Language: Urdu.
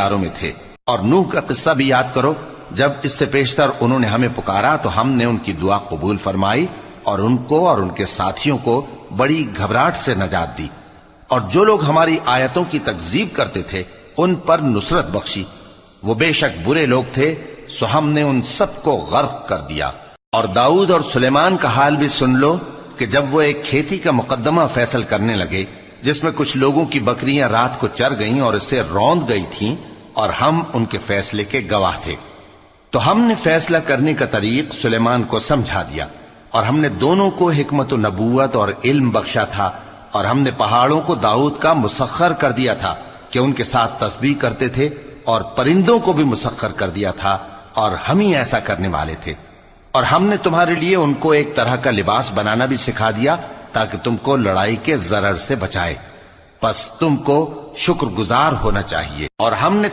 داروں میں تھے۔ اور نوح کا قصہ بھی یاد کرو، جب اس سے پیشتر انہوں نے ہمیں پکارا تو ہم نے ان کی دعا قبول فرمائی اور ان کو اور ان کے ساتھیوں کو بڑی گھبراہٹ سے نجات دی، اور جو لوگ ہماری آیتوں کی تکذیب کرتے تھے ان پر نصرت بخشی۔ وہ بے شک برے لوگ تھے، سو ہم نے ان سب کو غرق کر دیا۔ اور داؤد اور سلیمان کا حال بھی سن لو کہ جب وہ ایک کھیتی کا مقدمہ فیصل کرنے لگے جس میں کچھ لوگوں کی بکریاں رات کو چر گئیں اور اسے روند گئی تھیں، اور ہم ان کے فیصلے کے گواہ تھے، تو ہم نے فیصلہ کرنے کا طریق سلیمان کو سمجھا دیا، اور ہم نے دونوں کو حکمت و نبوت اور علم بخشا تھا، اور ہم نے پہاڑوں کو داؤد کا مسخر کر دیا تھا کہ ان کے ساتھ تسبیح کرتے تھے، اور پرندوں کو بھی مسخر کر دیا تھا، اور ہم ہی ایسا کرنے والے تھے۔ اور ہم نے تمہارے لیے ان کو ایک طرح کا لباس بنانا بھی سکھا دیا تاکہ تم کو لڑائی کے ضرر سے بچائے، پس تم کو شکر گزار ہونا چاہیے۔ اور ہم نے